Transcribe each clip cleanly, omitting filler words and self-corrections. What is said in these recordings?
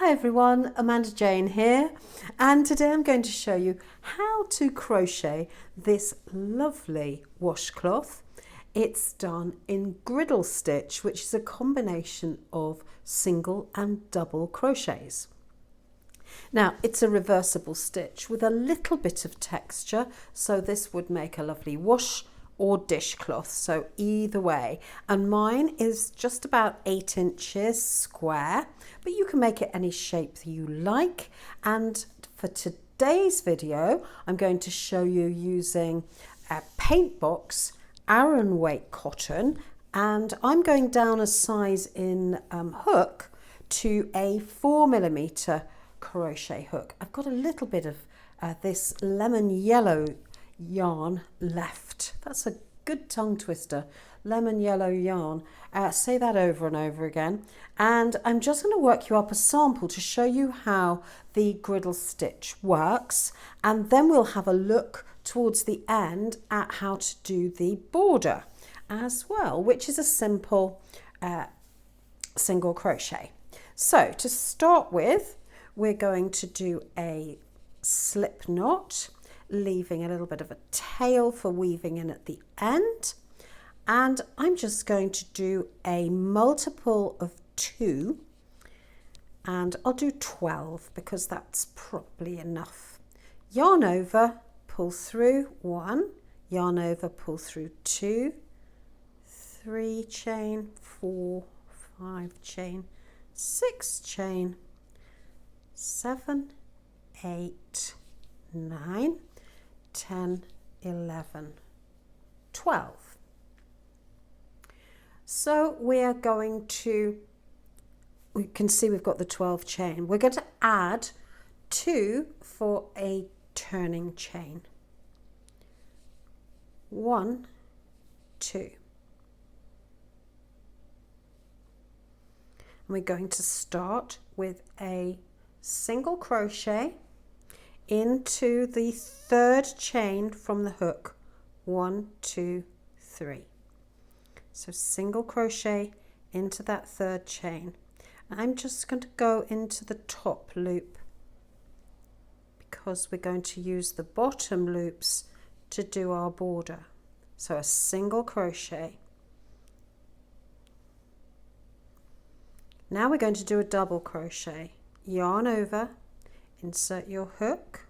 Hi everyone, Amanda Jane here, and today I'm going to show you how to crochet this lovely washcloth. It's done in Griddle Stitch, which is a combination of single and double crochets. Now it's a reversible stitch with a little bit of texture, so this would make a lovely wash or dishcloth, so either way. And mine is just about 8 inches square, but you can make it any shape that you like. And for today's video I'm going to show you using a paint box Aran weight cotton, and I'm going down a size in hook to a 4mm crochet hook. I've got a little bit of this lemon yellow yarn left. That's a good tongue twister, lemon yellow yarn. Say that over and over again, and I'm just going to work you up a sample to show you how the griddle stitch works, and then we'll have a look towards the end at how to do the border as well, which is a simple single crochet. So to start with, we're going to do a slip knot, leaving a little bit of a tail for weaving in at the end, and I'm just going to do a multiple of 2, and I'll do 12 because that's probably enough. Yarn over, pull through 1, yarn over, pull through 2, 3 chain, 4, 5 chain, 6 chain, 7, 8, 9, 10, 11, 12. So we're going to, we can see we've got the 12 chain. We're going to add 2 for a turning chain. 1, 2. And we're going to start with a single crochet into the 3rd chain from the hook. 1, 2, 3. So single crochet into that 3rd chain. I'm just going to go into the top loop because we're going to use the bottom loops to do our border. So a single crochet. Now we're going to do a double crochet. Yarn over, insert your hook,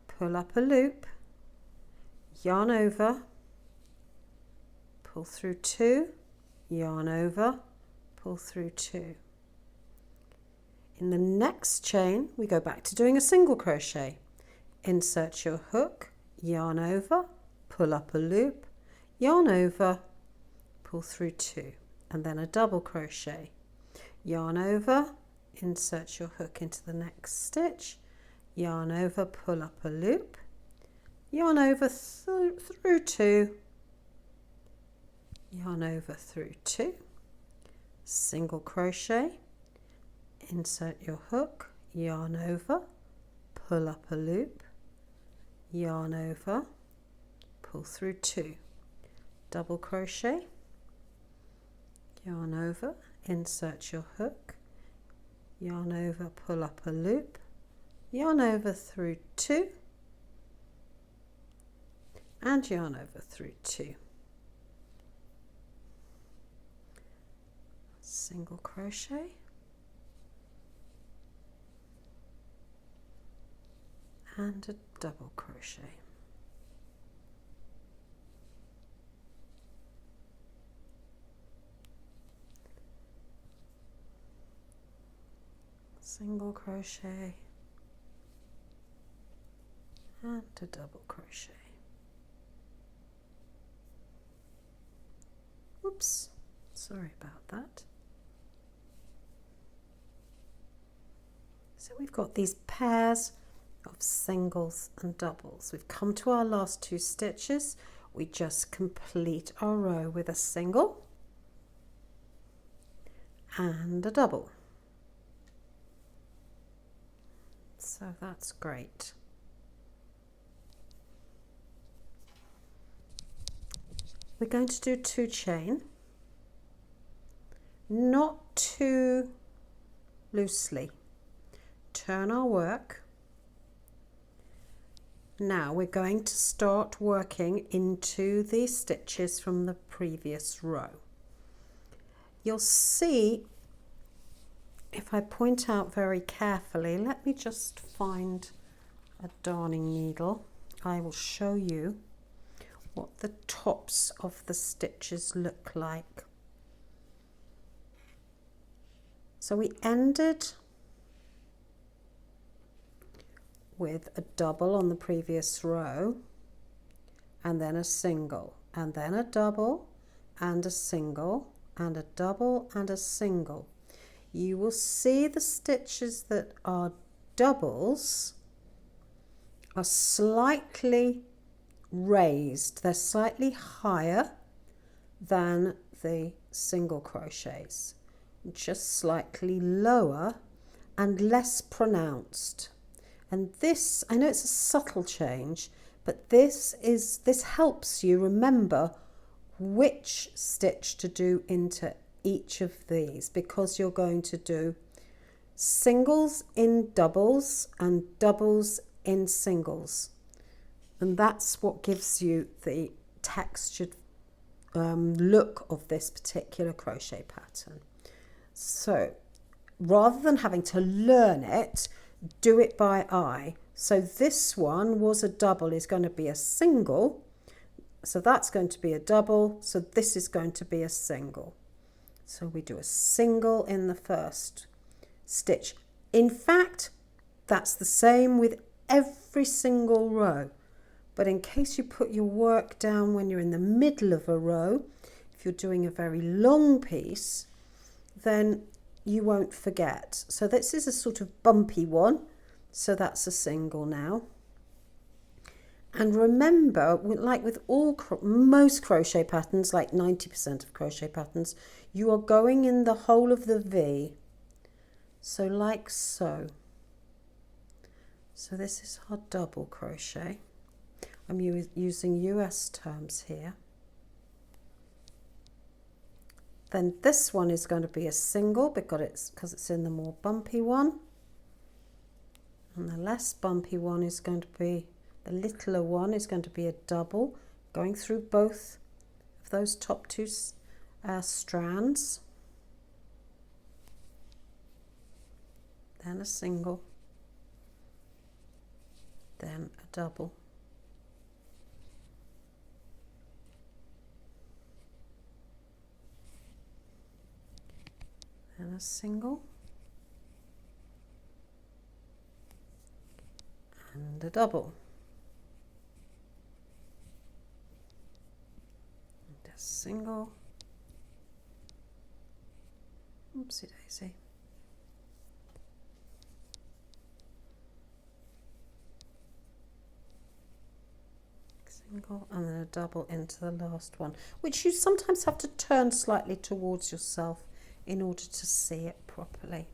pull up a loop, yarn over, pull through 2, yarn over, pull through 2. In the next chain we go back to doing a single crochet. Insert your hook, yarn over, pull up a loop, yarn over, pull through 2, and then a double crochet. Yarn over, insert your hook into the next stitch, yarn over, pull up a loop, yarn over through 2, yarn over through 2, single crochet, insert your hook, yarn over, pull up a loop, yarn over, pull through 2, double crochet, yarn over, insert your hook, yarn over, pull up a loop, yarn over through 2, and yarn over through 2. Single crochet, and a double crochet. Single crochet and a double crochet. Oops, sorry about that. So we've got these pairs of singles and doubles. We've come to our last 2 stitches. We just complete our row with a single and a double. So that's great. We're going to do 2 chain, not too loosely. Turn our work. Now we're going to start working into the stitches from the previous row. You'll see, if I point out very carefully, let me just find a darning needle. I will show you what the tops of the stitches look like. So we ended with a double on the previous row, and then a single, and then a double and a single, and a double and a single. You will see the stitches that are doubles are slightly raised. They're slightly higher than the single crochets, just slightly lower and less pronounced. And this, I know it's a subtle change, but this helps you remember which stitch to do into each of these, because you're going to do singles in doubles and doubles in singles, and that's what gives you the textured look of this particular crochet pattern. So rather than having to learn it, do it by eye. So this one was a double, is going to be a single, so that's going to be a double, so this is going to be a single. So we do a single in the first stitch. In fact, that's the same with every single row, but in case you put your work down when you're in the middle of a row, if you're doing a very long piece, then you won't forget. So this is a sort of bumpy one, so that's a single now. And remember, like with most crochet patterns, like 90% of crochet patterns, you are going in the whole of the V. So like so. So this is our double crochet. I'm using US terms here. Then this one is going to be a single because it's in the more bumpy one. And the less bumpy one is going to be, the littler one is going to be a double, going through both of those top two strands. Then a single. Then a double. And a single and a double and a single, oopsie daisy, single, and then a double into the last one, which you sometimes have to turn slightly towards yourself in order to see it properly.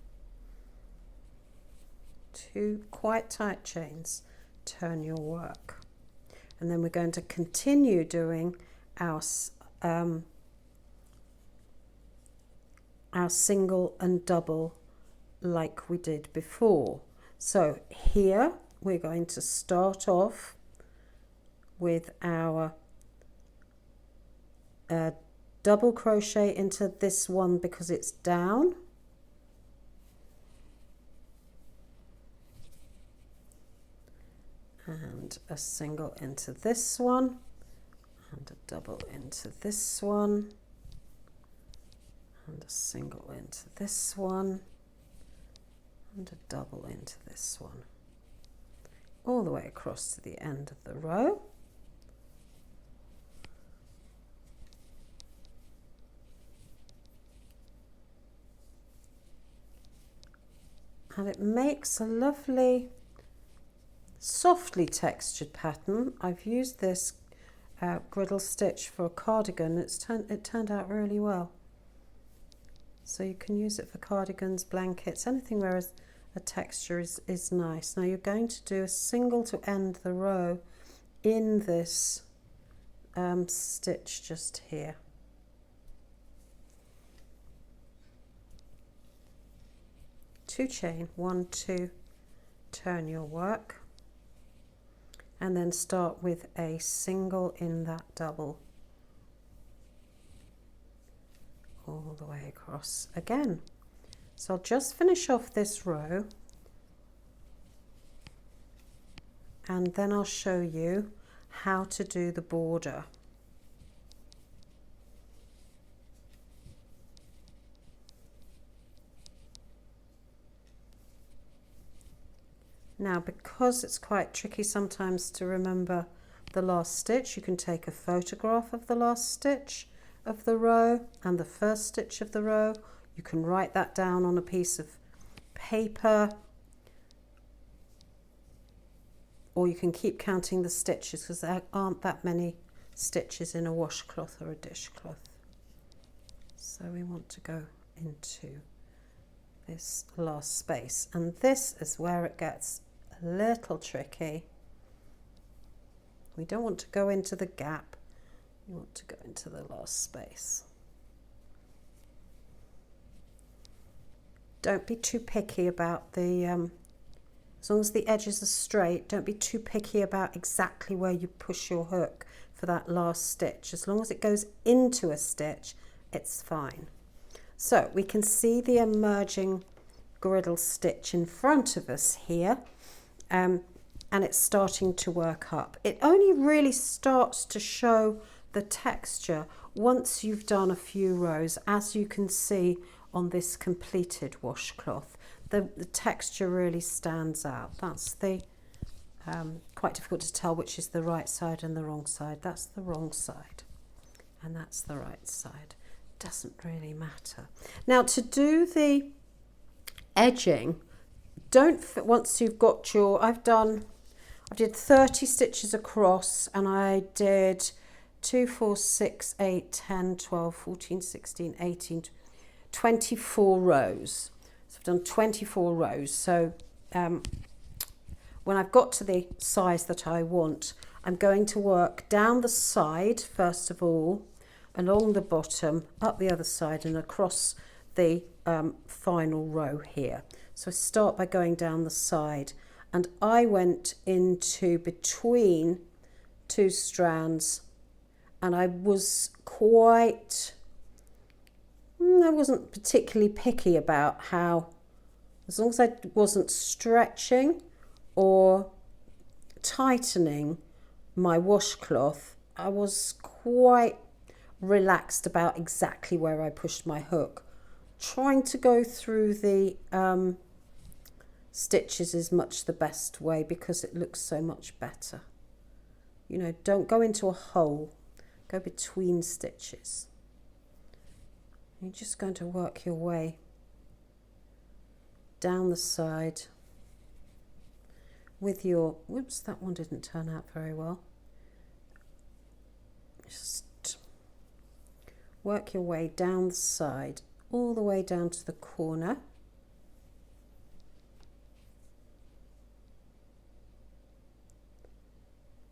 Two quite tight chains, turn your work, and then we're going to continue doing our single and double like we did before. So here we're going to start off with our double crochet into this one because it's down, and a single into this one, and a double into this one, and a single into this one, and a double into this one, all the way across to the end of the row. And it makes a lovely softly textured pattern. I've used this Griddle Stitch for a cardigan. It turned out really well. So you can use it for cardigans, blankets, anything where a texture is nice. Now you're going to do a single to end the row in this stitch just here. 2 chain, 1, 2, turn your work, and then start with a single in that double all the way across again. So I'll just finish off this row and then I'll show you how to do the border. Now, because it's quite tricky sometimes to remember the last stitch, you can take a photograph of the last stitch of the row and the first stitch of the row. You can write that down on a piece of paper, or you can keep counting the stitches because there aren't that many stitches in a washcloth or a dishcloth. So we want to go into this last space, and this is where it gets a little tricky. We don't want to go into the gap, we want to go into the last space. Don't be too picky about the as long as the edges are straight, don't be too picky about exactly where you push your hook for that last stitch. As long as it goes into a stitch, it's fine. So we can see the emerging griddle stitch in front of us here, and it's starting to work up. It only really starts to show the texture once you've done a few rows, as you can see on this completed washcloth. The texture really stands out. That's the quite difficult to tell which is the right side and the wrong side. That's the wrong side and that's the right side. Doesn't really matter. Now, to do the edging, once you've got your, I did 30 stitches across, and I did 2, 4, 6, 8, 10, 12, 14, 16, 18, 24 rows. So I've done 24 rows. So when I've got to the size that I want, I'm going to work down the side first of all, along the bottom, up the other side and across the final row here. So I start by going down the side, and I went into between 2 strands, and I wasn't particularly picky about how, as long as I wasn't stretching or tightening my washcloth, I was quite relaxed about exactly where I pushed my hook. Trying to go through the stitches is much the best way because it looks so much better. You know, don't go into a hole, go between stitches. You're just going to work your way down the side with your, whoops, that one didn't turn out very well. Just work your way down the side, all the way down to the corner.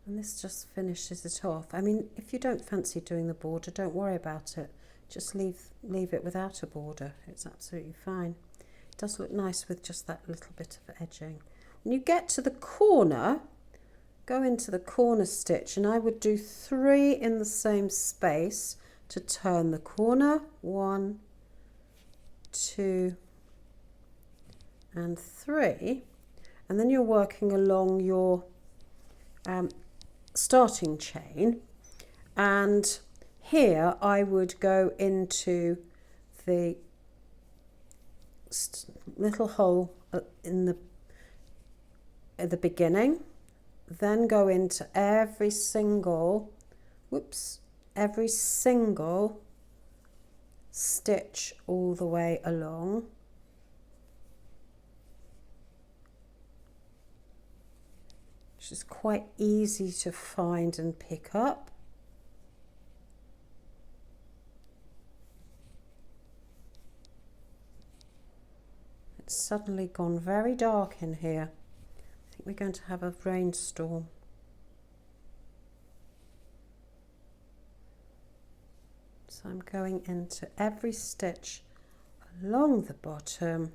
And this just finishes it off. I mean, if you don't fancy doing the border, don't worry about it. Just leave it without a border. It's absolutely fine. It does look nice with just that little bit of edging. When you get to the corner, go into the corner stitch, and I would do 3 in the same space to turn the corner. 1, 2, and 3. And then you're working along your starting chain, and here I would go into the little hole at the beginning, then go into every single stitch all the way along. Which is quite easy to find and pick up. It's suddenly gone very dark in here. I think we're going to have a rainstorm. So I'm going into every stitch along the bottom,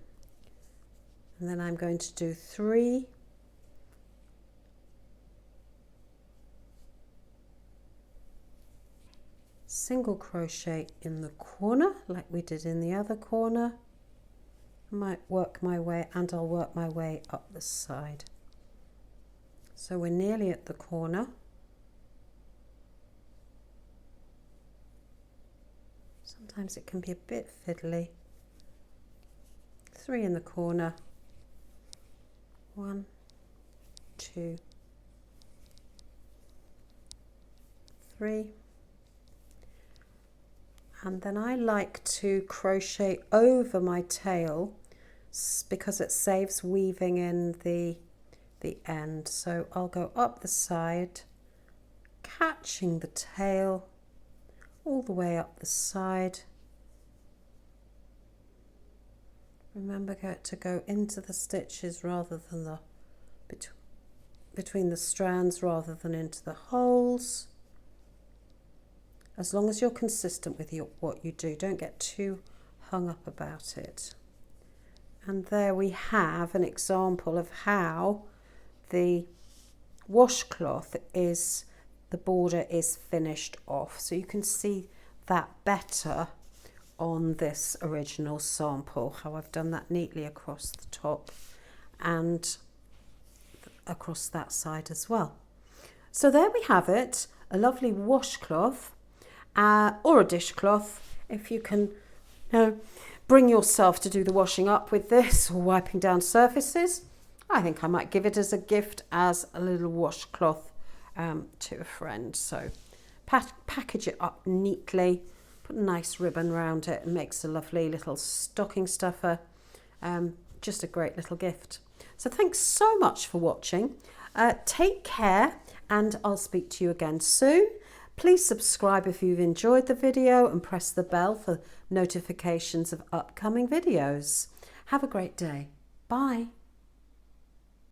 And then I'm going to do 3 single crochet in the corner like we did in the other corner. I might work my way, and I'll work my way up the side. So we're nearly at the corner. Sometimes it can be a bit fiddly. 3 in the corner. 1, 2, 3. And then I like to crochet over my tail because it saves weaving in the end. So I'll go up the side, catching the tail all the way up the side. Remember to go into the stitches rather than the between the strands rather than into the holes. As long as you're consistent with what you do, don't get too hung up about it. And there we have an example of how the washcloth the border is finished off. So you can see that better on this original sample, how I've done that neatly across the top and across that side as well. So there we have it, a lovely washcloth. Or a dishcloth, if you can bring yourself to do the washing up with this or wiping down surfaces. I think I might give it as a gift as a little washcloth to a friend. So package it up neatly, put a nice ribbon around it, and makes a lovely little stocking stuffer. Just a great little gift. So thanks so much for watching. Take care, and I'll speak to you again soon. Please subscribe if you've enjoyed the video and press the bell for notifications of upcoming videos. Have a great day. Bye.